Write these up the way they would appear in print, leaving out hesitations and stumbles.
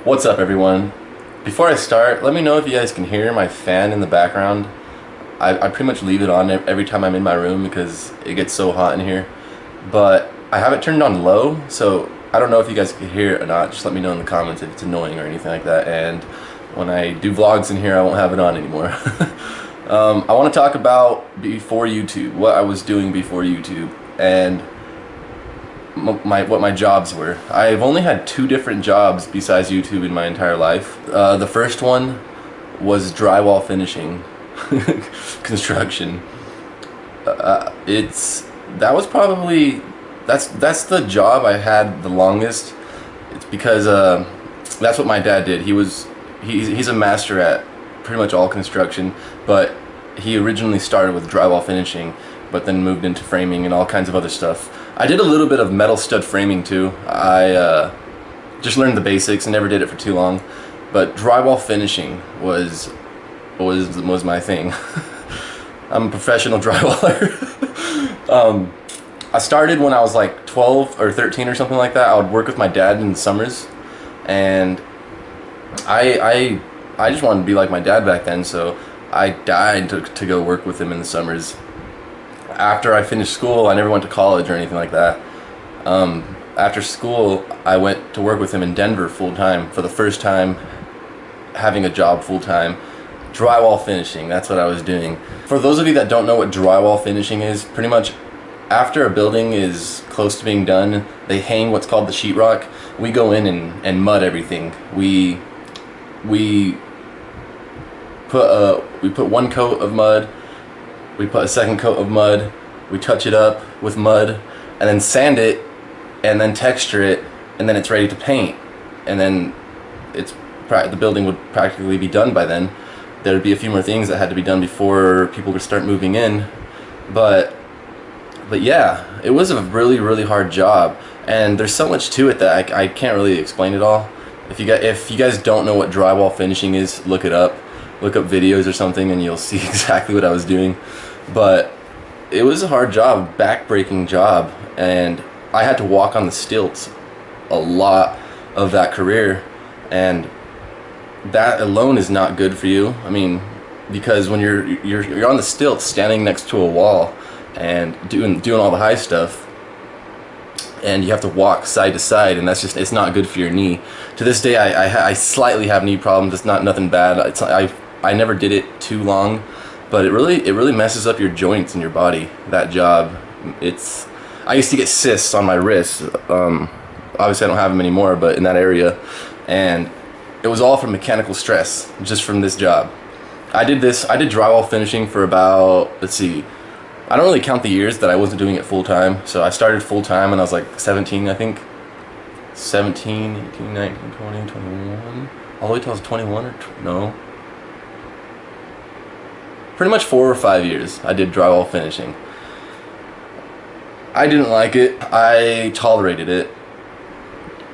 What's up, everyone? Before I start, let me know if you guys can hear my fan in the background. I pretty much leave it on every time I'm in my room because it gets so hot in here. But I have it turned on low, so I don't know if you guys can hear it or not. Just let me know in the comments if it's annoying or anything like that. And when I do vlogs in here, I won't have it on anymore. I want to talk about before YouTube, what I was doing before YouTube, and what my jobs were. I've only had 2 different jobs besides YouTube in my entire life. The first one was drywall finishing, construction. That was probably that's the job I had the longest. It's because that's what my dad did. He's a master at pretty much all construction, but he originally started with drywall finishing, but then moved into framing and all kinds of other stuff. I did a little bit of metal stud framing too. I just learned the basics and never did it for too long, but drywall finishing was my thing. I'm a professional drywaller. I started when I was like 12 or 13 or something like that. I would work with my dad in the summers, and I just wanted to be like my dad back then, so I died to go work with him in the summers. After I finished school, I never went to college or anything like that. After school, I went to work with him in Denver full-time for the first time, having a job full-time. Drywall finishing, that's what I was doing. For those of you that don't know what drywall finishing is, pretty much after a building is close to being done, they hang what's called the sheetrock. We go in and mud everything. We put one coat of mud, we put a second coat of mud, we touch it up with mud, and then sand it, and then texture it, and then it's ready to paint. And then the building would practically be done by then. There would be a few more things that had to be done before people would start moving in. But yeah, it was a really, really hard job. And there's so much to it that I can't really explain it all. If you guys don't know what drywall finishing is, look it up. Look up videos or something and you'll see exactly what I was doing. But it was a hard job, back-breaking job, and I had to walk on the stilts a lot of that career, and that alone is not good for you. I mean, because when you're on the stilts standing next to a wall and doing all the high stuff, and you have to walk side to side, and it's not good for your knee. To this day, I slightly have knee problems. It's not nothing bad. I never did it too long, but it really messes up your joints and your body. That job, I used to get cysts on my wrists. Obviously I don't have them anymore, but in that area, and it was all from mechanical stress, just from this job. I did drywall finishing for about, let's see, I don't really count the years that I wasn't doing it full time. So I started full time when I was like 17, I think. 17, 18, 19, 20, 21, all the way till I was 21 or no. Pretty much 4 or 5 years I did drywall finishing. I didn't like it. I tolerated it.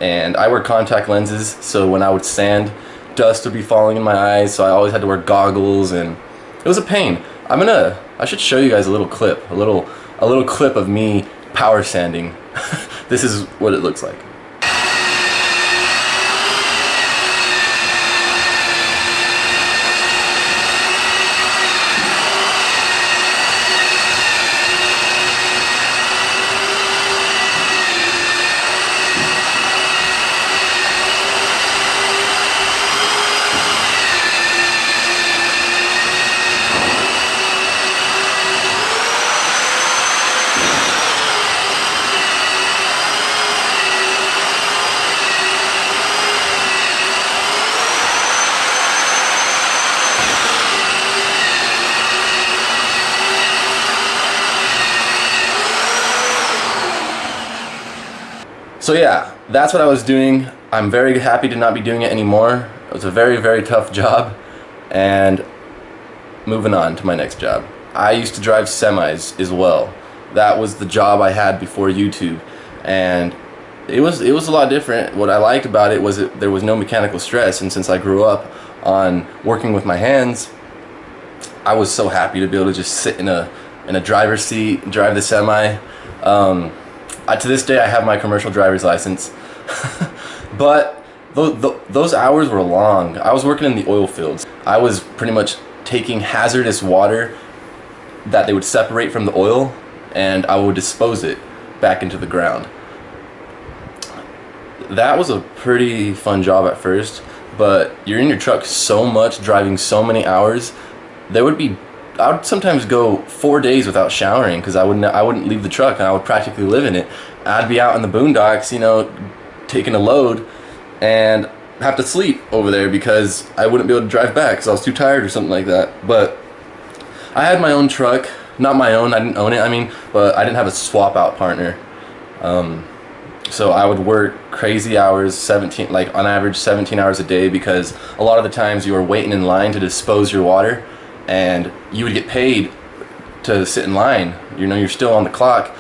And I wear contact lenses, so when I would sand, dust would be falling in my eyes, so I always had to wear goggles, and it was a pain. I should show you guys a little clip, a little clip of me power sanding. This is what it looks like. So yeah, that's what I was doing. I'm very happy to not be doing it anymore. It was a very, very tough job. And moving on to my next job. I used to drive semis as well. That was the job I had before YouTube. And it was a lot different. What I liked about it was there was no mechanical stress, and since I grew up on working with my hands, I was so happy to be able to just sit in a driver's seat, drive the semi. To this day, I have my commercial driver's license. But those hours were long. I was working in the oil fields. I was pretty much taking hazardous water that they would separate from the oil, and I would dispose it back into the ground. That was a pretty fun job at first, but you're in your truck so much, driving so many hours. I would sometimes go 4 days without showering because I wouldn't leave the truck, and I would practically live in it. I'd be out in the boondocks, taking a load, and have to sleep over there because I wouldn't be able to drive back because I was too tired or something like that. But I had my own truck, not my own, I didn't own it, but I didn't have a swap out partner. So I would work crazy hours, on average 17 hours a day, because a lot of the times you were waiting in line to dispose your water, and you would get paid to sit in line. You're still on the clock,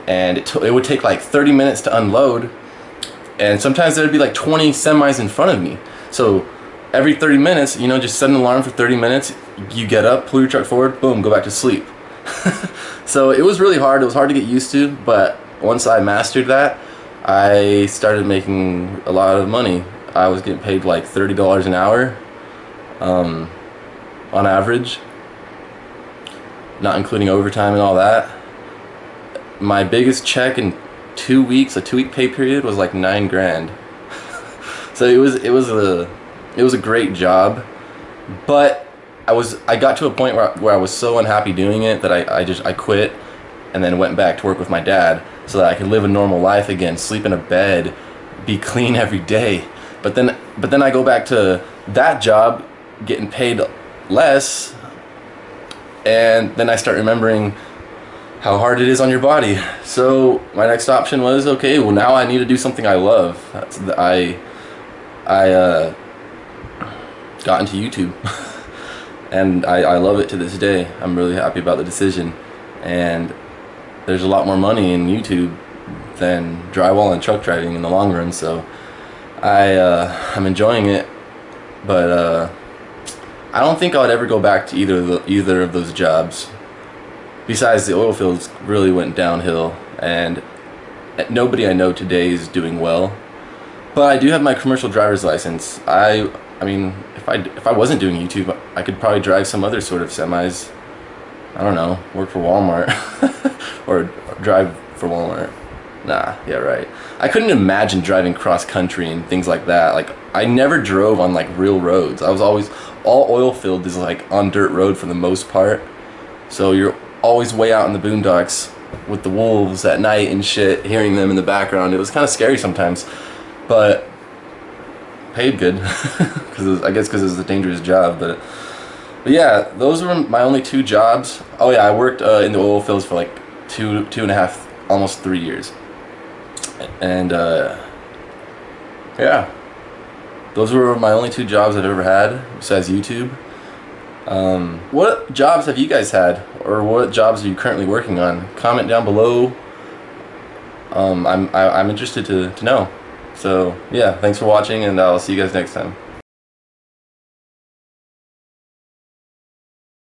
and it would take like 30 minutes to unload, and sometimes there'd be like 20 semis in front of me. So every 30 minutes, just set an alarm for 30 minutes, you get up, pull your truck forward, boom, go back to sleep. So it was really hard. It was hard to get used to, but once I mastered that, I started making a lot of money. I was getting paid like $30 an hour on average, not including overtime and all that. My biggest check in 2 weeks, a 2-week pay period, was like $9,000. So it was a great job, but I got to a point where I was so unhappy doing it that I quit, and then went back to work with my dad so that I could live a normal life again, sleep in a bed, be clean every day. But then I go back to that job, getting paid less, and then I start remembering how hard it is on your body. So my next option was, okay, well, now I need to do something I love. I got into YouTube, and I love it to this day. I'm really happy about the decision, and there's a lot more money in YouTube than drywall and truck driving in the long run. So I'm enjoying it, but I don't think I would ever go back to either of those jobs. Besides, the oil fields really went downhill, and nobody I know today is doing well. But I do have my commercial driver's license. I mean, if I wasn't doing YouTube, I could probably drive some other sort of semis. I don't know, work for Walmart or drive for Walmart. Nah, yeah, right. I couldn't imagine driving cross country and things like that. Like, I never drove on like real roads. I was always, all oil field is like on dirt road for the most part. So you're always way out in the boondocks with the wolves at night and shit, hearing them in the background. It was kind of scary sometimes, but paid good. I guess because it was a dangerous job. But yeah, those were my only 2 jobs. Oh yeah, I worked in the oil fields for like two and a half, almost 3 years. And yeah, those were my only 2 jobs I've ever had besides YouTube. What jobs have you guys had, or what jobs are you currently working on? Comment down below. I'm interested to know. So yeah, thanks for watching, and I'll see you guys next time.